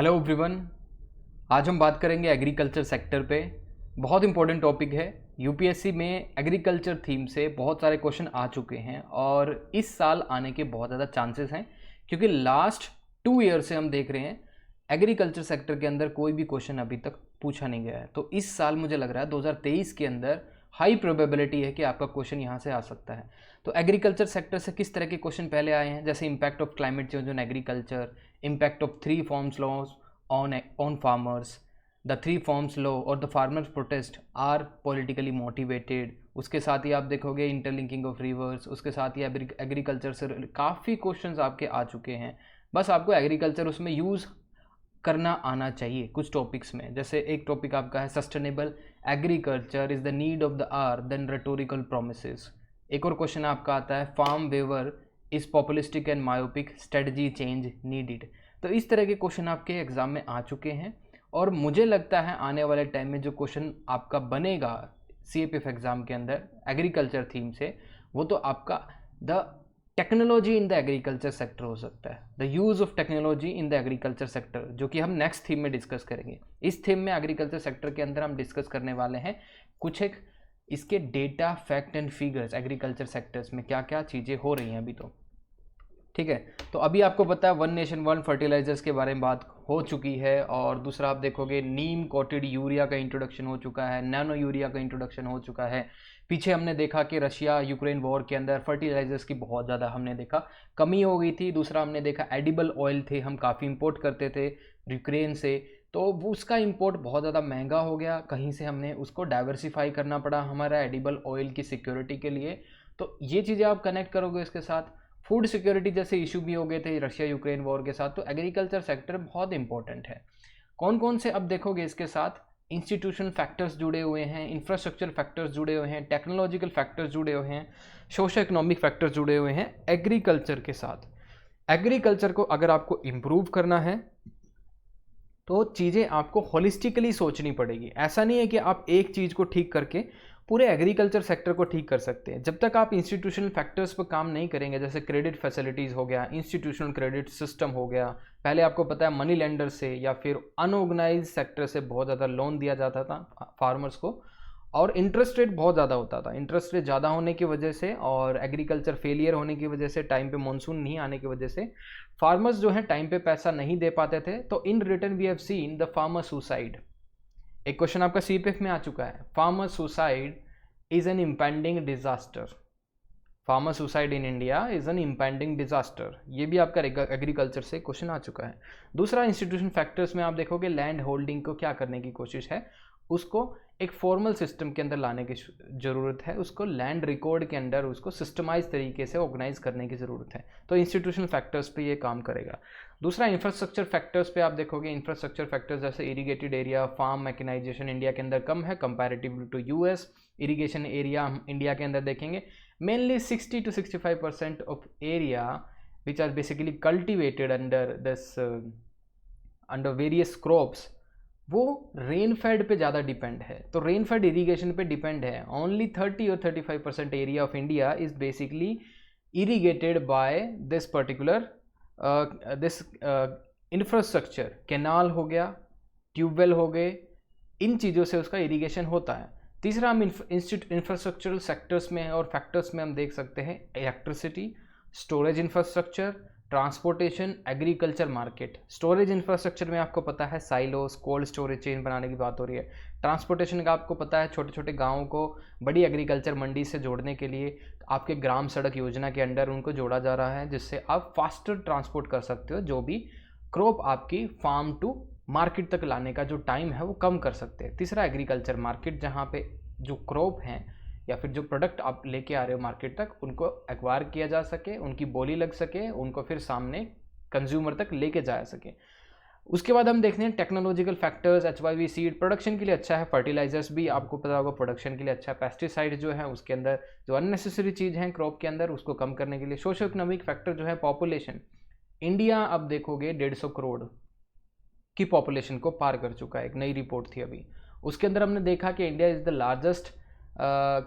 Hello everyone. आज हम बात करेंगे एग्रीकल्चर सेक्टर पे। बहुत इंपॉर्टेंट टॉपिक है। यूपीएससी में एग्रीकल्चर थीम से बहुत सारे क्वेश्चन आ चुके हैं और इस साल आने के बहुत ज़्यादा चांसेस हैं, क्योंकि लास्ट 2 ईयर से हम देख रहे हैं एग्रीकल्चर सेक्टर के अंदर कोई भी क्वेश्चन अभी तक पूछा नहीं गया है। तो इस साल मुझे लग रहा है 2023 के अंदर हाई प्रोबेबिलिटी है कि आपका क्वेश्चन यहाँ से आ सकता है। तो एग्रीकल्चर सेक्टर से किस तरह के क्वेश्चन पहले आए हैं, जैसे impact of climate change on agriculture, impact of three forms laws on farmers, the three forms law or the farmers protest are politically motivated। उसके साथ ही आप देखोगे इंटरलिंकिंग ऑफ रिवर्स, उसके साथ ही एग्रीकल्चर से काफ़ी क्वेश्चंस आपके आ चुके हैं। बस आपको एग्रीकल्चर उसमें यूज़ करना आना चाहिए कुछ टॉपिक्स में। जैसे एक टॉपिक आपका है sustainable agriculture is the need of the hour then rhetorical promises. एक और क्वेश्चन आपका आता है farm waiver is populistic and myopic strategy change needed. तो इस तरह के क्वेश्चन आपके एग्ज़ाम में आ चुके हैं और मुझे लगता है आने वाले टाइम में जो क्वेश्चन आपका बनेगा सीएपीएफ एग्ज़ाम के अंदर एग्रीकल्चर थीम से, वो तो आपका the technology in the agriculture sector हो सकता है, the use of technology in the agriculture sector, जो कि हम नेक्स्ट थीम में डिस्कस करेंगे। इस थीम में एग्रीकल्चर सेक्टर के अंदर हम डिस्कस करने वाले हैं कुछ एक इसके data fact and figures, agriculture sectors में क्या क्या चीज़ें हो रही हैं अभी। तो ठीक है, तो अभी आपको पता है वन नेशन वन फर्टिलाइजर्स के बारे में बात हो चुकी है, और दूसरा आप देखोगे नीम कोटेड यूरिया का इंट्रोडक्शन हो चुका है, नैनो यूरिया का इंट्रोडक्शन हो चुका है। पीछे हमने देखा कि रशिया यूक्रेन वॉर के अंदर फर्टिलाइजर्स की बहुत ज़्यादा हमने देखा कमी हो गई थी। दूसरा हमने देखा एडिबल ऑयल थे, हम काफ़ी इंपोर्ट करते थे यूक्रेन से, तो वो उसका इंपोर्ट बहुत ज़्यादा महंगा हो गया, कहीं से हमने उसको डाइवर्सिफाई करना पड़ा हमारा एडिबल ऑयल की सिक्योरिटी के लिए। तो ये चीज़ें आप कनेक्ट करोगे इसके साथ। फूड सिक्योरिटी जैसे इशू भी हो गए थे रशिया यूक्रेन वॉर के साथ, तो एग्रीकल्चर सेक्टर बहुत इंपॉर्टेंट है। कौन कौन से अब देखोगे इसके साथ इंस्टीट्यूशनल फैक्टर्स जुड़े हुए हैं, इंफ्रास्ट्रक्चर फैक्टर्स जुड़े हुए हैं, टेक्नोलॉजिकल फैक्टर्स जुड़े हुए हैं, सोशो इकोनॉमिक फैक्टर्स जुड़े हुए हैं एग्रीकल्चर के साथ। एग्रीकल्चर को अगर आपको इम्प्रूव करना है तो चीज़ें आपको होलिस्टिकली सोचनी पड़ेगी। ऐसा नहीं है कि आप एक चीज़ को ठीक करके पूरे एग्रीकल्चर सेक्टर को ठीक कर सकते हैं। जब तक आप इंस्टीट्यूशनल फैक्टर्स पर काम नहीं करेंगे, जैसे क्रेडिट फैसिलिटीज़ हो गया, इंस्टीट्यूशनल क्रेडिट सिस्टम हो गया, पहले आपको पता है मनी लेंडर से या फिर अनऑर्गेनाइज सेक्टर से बहुत ज़्यादा लोन दिया जाता था फार्मर्स को, और इंटरेस्ट रेट बहुत ज़्यादा होता था। इंटरेस्ट रेट ज़्यादा होने की वजह से और एग्रीकल्चर फेलियर होने की वजह से, टाइम पे मानसून नहीं आने की वजह से फार्मर्स जो है टाइम पे पैसा नहीं दे पाते थे। तो in return we have seen the farmer suicide. एक क्वेश्चन आपका सीपीएफ में आ चुका है, farmer suicide is an impending disaster. Farmer suicide in India is an impending disaster, ये भी आपका एग्रीकल्चर से क्वेश्चन आ चुका है। दूसरा इंस्टीट्यूशन फैक्टर्स में आप देखोगे लैंड होल्डिंग को क्या करने की कोशिश है, उसको एक फॉर्मल सिस्टम के अंदर लाने की ज़रूरत है, उसको लैंड रिकॉर्ड के अंदर उसको सिस्टमाइज तरीके से ऑर्गेनाइज करने की ज़रूरत है। तो इंस्टीट्यूशनल फैक्टर्स पे ये काम करेगा। दूसरा इंफ्रास्ट्रक्चर फैक्टर्स पे आप देखोगे, इंफ्रास्ट्रक्चर फैक्टर्स जैसे irrigated area, farm mechanisation India के अंदर कम है comparatively to US. Irrigation area हम इंडिया के अंदर देखेंगे mainly 60 to 65% of area which are basically cultivated under various crops, वो रेन फेड पे ज़्यादा डिपेंड है। तो रेन फेड इरीगेशन पे डिपेंड है। ओनली 30 और 35% area of India is basically irrigated by this particular this infrastructure. Canal हो गया, ट्यूबवेल हो गए, इन चीज़ों से उसका इरीगेशन होता है। तीसरा हम इंफ्रास्ट्रक्चरल सेक्टर्स में और फैक्टर्स में हम देख सकते हैं electricity, storage infrastructure, transportation, agriculture market. Storage infrastructure में आपको पता है साइलोस, कोल्ड स्टोरेज चेन बनाने की बात हो रही है। ट्रांसपोर्टेशन का आपको पता है छोटे छोटे गाँवों को बड़ी एग्रीकल्चर मंडी से जोड़ने के लिए आपके ग्राम सड़क योजना के अंडर उनको जोड़ा जा रहा है, जिससे आप फास्टर ट्रांसपोर्ट कर सकते हो, जो भी क्रॉप आपकी फार्म टू मार्केट तक लाने का जो टाइम है वो कम कर सकते हैं। तीसरा एग्रीकल्चर मार्केट, जहाँ पे जो क्रॉप हैं या फिर जो प्रोडक्ट आप लेके आ रहे हो मार्केट तक, उनको एक्वायर किया जा सके, उनकी बोली लग सके, उनको फिर सामने कंज्यूमर तक लेके जाया सके। उसके बाद हम देखते हैं technological factors. HYV seed production के लिए अच्छा है, फर्टिलाइजर्स भी आपको पता होगा प्रोडक्शन के लिए अच्छा है, पेस्टिसाइड जो है उसके अंदर जो अननेसेसरी चीज़ है क्रॉप के अंदर उसको कम करने के लिए। सोशो इकोनॉमिक फैक्टर जो है पॉपुलेशन, इंडिया अब देखोगे 150 करोड़ की पॉपुलेशन को पार कर चुका है। एक नई रिपोर्ट थी अभी, उसके अंदर हमने देखा कि India is the largest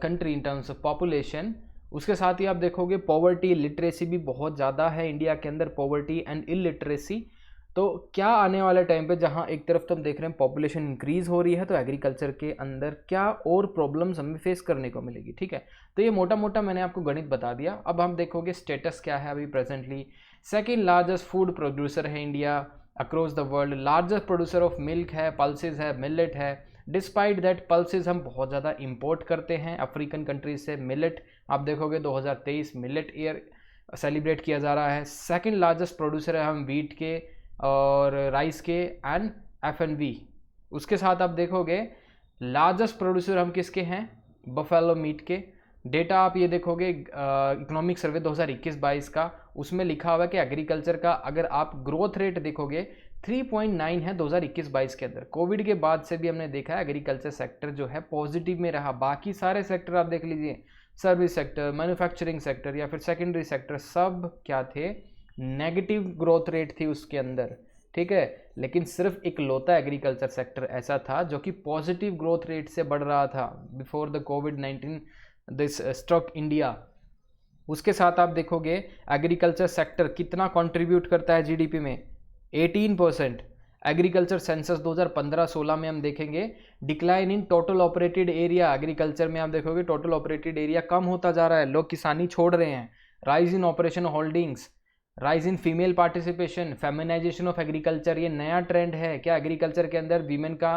country in terms of population. उसके साथ ही आप देखोगे पॉवर्टी लिटरेसी भी बहुत ज़्यादा है इंडिया के अंदर, पॉवर्टी एंड इलिटरेसी तो क्या आने वाले टाइम पे जहाँ एक तरफ तो हम देख रहे हैं पॉपुलेशन इंक्रीज हो रही है, तो एग्रीकल्चर के अंदर क्या और प्रॉब्लम्स हमें फेस करने को मिलेगी, ठीक है। तो ये मोटा मोटा मैंने आपको गणित बता दिया। अब हम देखोगे स्टेटस क्या है अभी presently. Second largest food producer है India across the world. Largest producer of milk है, पल्सेस है, मिलेट है। डिस्पाइट दैट पल्सेस हम बहुत ज़्यादा इंपोर्ट करते हैं अफ्रीकन कंट्रीज से। मिलेट आप देखोगे 2023 मिलेट ईयर सेलिब्रेट किया जा रहा है। सेकेंड लार्जेस्ट प्रोड्यूसर है हम वीट के और राइस के एंड F&B। उसके साथ आप देखोगे लार्जेस्ट प्रोड्यूसर हम किसके हैं, बफेलो मीट के। डेटा आप ये देखोगे इकोनॉमिक सर्वे 2021-22 का, उसमें लिखा हुआ है कि एग्रीकल्चर का अगर आप ग्रोथ रेट देखोगे 3.9 है 2021-22 के अंदर। कोविड के बाद से भी हमने देखा है एग्रीकल्चर सेक्टर जो है पॉजिटिव में रहा। बाकी सारे सेक्टर आप देख लीजिए, सर्विस सेक्टर, मैन्युफैक्चरिंग सेक्टर या फिर सेकेंडरी सेक्टर, सब क्या थे, नेगेटिव ग्रोथ रेट थी उसके अंदर, ठीक है। लेकिन सिर्फ इकलौता एग्रीकल्चर सेक्टर ऐसा था जो कि पॉजिटिव ग्रोथ रेट से बढ़ रहा था बिफोर द कोविड-19 दिस स्ट्रक इंडिया। उसके साथ आप देखोगे एग्रीकल्चर सेक्टर कितना कंट्रीब्यूट करता है जीडीपी में, 18%। एग्रीकल्चर सेंसस 2015-16 में हम देखेंगे decline in total operated area. Agriculture में आप देखोगे टोटल ऑपरेटेड एरिया कम होता जा रहा है, लोग किसानी छोड़ रहे हैं। Rise in operation holdings, rise in female participation, feminisation of agriculture, ये नया ट्रेंड है। क्या एग्रीकल्चर के अंदर वीमेन का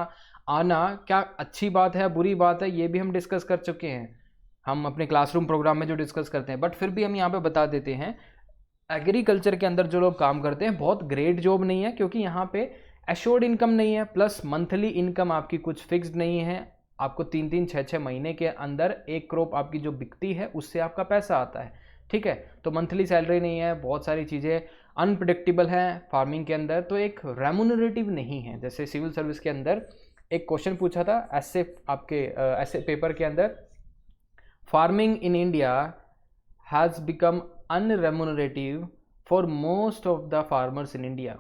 आना क्या अच्छी बात है बुरी बात है, ये भी हम डिस्कस कर चुके हैं हम अपने क्लासरूम प्रोग्राम में जो डिस्कस करते हैं। बट फिर भी हम यहाँ पे बता देते हैं एग्रीकल्चर के अंदर जो लोग काम करते हैं बहुत ग्रेट जॉब नहीं है, क्योंकि यहाँ पे एश्योर्ड इनकम नहीं है, प्लस मंथली इनकम आपकी कुछ फिक्स्ड नहीं है। आपको 3-3, 6-6 महीने के अंदर एक क्रॉप आपकी जो बिकती है उससे आपका पैसा आता है, ठीक है। तो मंथली सैलरी नहीं है, बहुत सारी चीज़ें अनप्रिडिक्टेबल हैं फार्मिंग के अंदर, तो एक रेम्यूनरेटिव नहीं है। जैसे सिविल सर्विस के अंदर एक क्वेश्चन पूछा था ऐसे आपके ऐसे पेपर के अंदर, farming in India has become unremunerative for most of the farmers in India.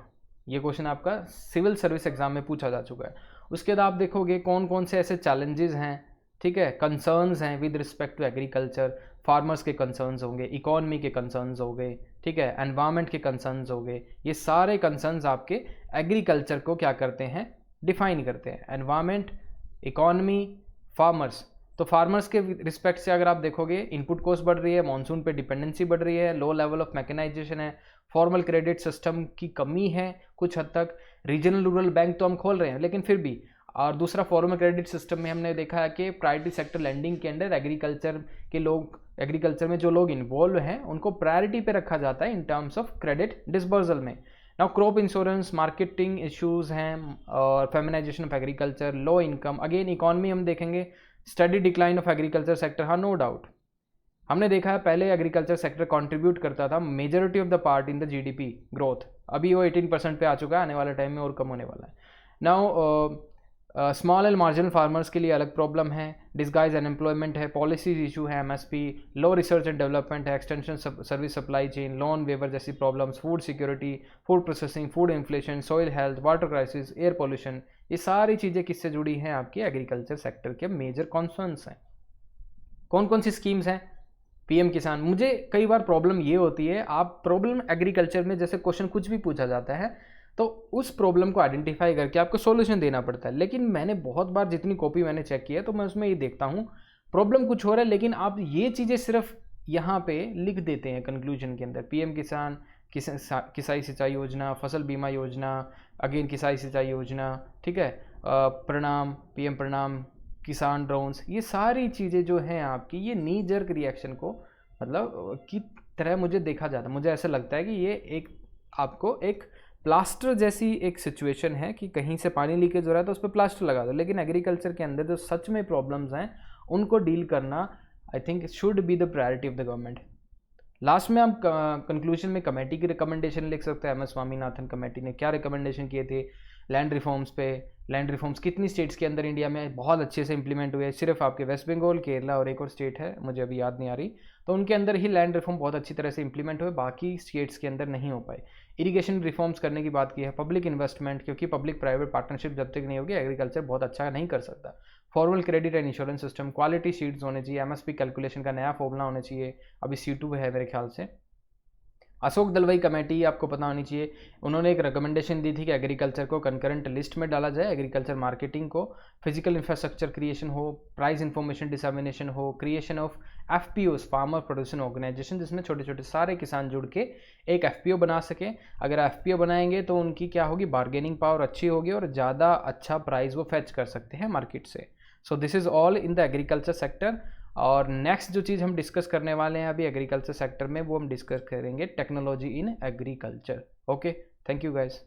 ये क्वेश्चन आपका सिविल सर्विस एग्जाम में पूछा जा चुका है। उसके बाद आप देखोगे कौन कौन से ऐसे चैलेंजेस हैं, ठीक है, कंसर्न्स हैं with respect to agriculture. Farmers के कंसर्न्स होंगे, इकोनॉमी के कंसर्न्स हो गए, ठीक है, एनवायरनमेंट के कंसर्न्स हो गए। ये सारे कंसर्न्स आपके एग्रीकल्चर को क्या करते हैं, डिफाइन करते हैं। Environment, economy, farmers. तो फार्मर्स के रिस्पेक्ट से अगर आप देखोगे इनपुट कॉस्ट बढ़ रही है, मानसून पे डिपेंडेंसी बढ़ रही है, लो लेवल ऑफ मैकेनाइजेशन है, फॉर्मल क्रेडिट सिस्टम की कमी है कुछ हद तक। रीजनल रूरल बैंक तो हम खोल रहे हैं लेकिन फिर भी, और दूसरा फॉर्मल क्रेडिट सिस्टम में हमने देखा है कि प्रायोरिटी सेक्टर लैंडिंग के अंदर एग्रीकल्चर के लोग, एग्रीकल्चर में जो लोग इन्वॉल्व हैं उनको प्रायोरिटी पे रखा जाता है in terms of credit disbursal में। Now crop insurance, marketing issues हैं और feminisation of agriculture, low income. Again economy हम देखेंगे, study decline of agriculture sector, हाँ नो डाउट। हमने देखा है पहले एग्रीकल्चर सेक्टर कंट्रीब्यूट करता था majority of the part in the GDP growth, अभी वो 18% पे आ चुका है, आने वाले टाइम में और कम होने वाला है। Now small and marginal farmers के लिए अलग प्रॉब्लम है, डिस्गाइज अनएम्प्लॉयमेंट है, पॉलिसीज इशू है, MSP, low research and development है, extension service supply chain, loan waiver जैसी problems, food security, food processing, food inflation, soil health, water crisis, air pollution, ये सारी चीज़ें किससे जुड़ी हैं, आपकी एग्रीकल्चर सेक्टर के मेजर कॉन्सर्न्स हैं। कौन कौन सी स्कीम्स हैं, पीएम किसान। मुझे कई बार प्रॉब्लम ये होती है, आप प्रॉब्लम एग्रीकल्चर में जैसे क्वेश्चन कुछ भी पूछा जाता है तो उस प्रॉब्लम को आइडेंटिफाई करके आपको सॉल्यूशन देना पड़ता है। लेकिन मैंने बहुत बार जितनी कॉपी मैंने चेक किया तो मैं उसमें ये देखता हूँ प्रॉब्लम कुछ हो रहा है, लेकिन आप ये चीज़ें सिर्फ यहाँ पे लिख देते हैं कंक्लूजन के अंदर, पीएम किसान, किसाई सिंचाई योजना, फसल बीमा योजना, अगेन किसाई सिंचाई योजना, ठीक है, प्रणाम, पीएम प्रणाम, किसान ड्रोन्स, ये सारी चीज़ें जो हैं आपकी, ये नी जर्क रिएक्शन को मतलब की तरह मुझे देखा जाता है। मुझे ऐसा लगता है कि ये एक आपको एक प्लास्टर जैसी एक सिचुएशन है कि कहीं से पानी लीकेज हो रहा है तो उस पर प्लास्टर लगा दो, लेकिन एग्रीकल्चर के अंदर जो सच में प्रॉब्लम्स हैं उनको डील करना I think should be the priority of the government. Last में हम कंक्लूजन में कमेटी की रिकमेंडेशन लिख सकते हैं। एम एस स्वामीनाथन कमेटी ने क्या रिकमेंडेशन किए थे लैंड रिफॉर्म्स पे। लैंड रिफॉर्म्स कितनी स्टेट्स के अंदर इंडिया में बहुत अच्छे से इंप्लीमेंट हुए, सिर्फ आपके वेस्ट बंगाल, केरला और एक और स्टेट है मुझे अभी याद नहीं आ रही, तो उनके अंदर ही लैंड रिफॉर्म बहुत अच्छी तरह से इंप्लीमेंट हुए, बाकी स्टेट्स के अंदर नहीं हो पाए। इरिगेशन रिफॉर्म्स करने की बात की है, पब्लिक इन्वेस्टमेंट, क्योंकि पब्लिक प्राइवेट पार्टनरशिप जब तक नहीं होगी एग्रीकल्चर बहुत अच्छा नहीं कर सकता। Formal credit and insurance system, quality sheets होने चाहिए, एमएसपी कैलकुलेशन का नया फॉर्मूला होना चाहिए, अभी C2 है मेरे ख्याल से। अशोक दलवाई कमेटी आपको पता होनी चाहिए, उन्होंने एक रिकमेंडेशन दी थी कि एग्रीकल्चर को कंकरेंट लिस्ट में डाला जाए, एग्रीकल्चर मार्केटिंग को, फिजिकल इंफ्रास्ट्रक्चर क्रिएशन हो, प्राइस इंफॉर्मेशन डिसमिनेशन हो, creation of FPOs farmer producer organisation, जिसमें छोटे छोटे सारे किसान जुड़ के एक एफपीओ बना सकें। अगर एफपीओ बनाएंगे तो उनकी क्या होगी, बार्गेनिंग पावर अच्छी होगी और ज़्यादा अच्छा प्राइस वो फेच कर सकते हैं मार्केट से। So this is all in the agriculture sector. और नेक्स्ट जो चीज़ हम डिस्कस करने वाले हैं अभी एग्रीकल्चर सेक्टर में, वो हम डिस्कस करेंगे technology in agriculture. Okay, thank you guys.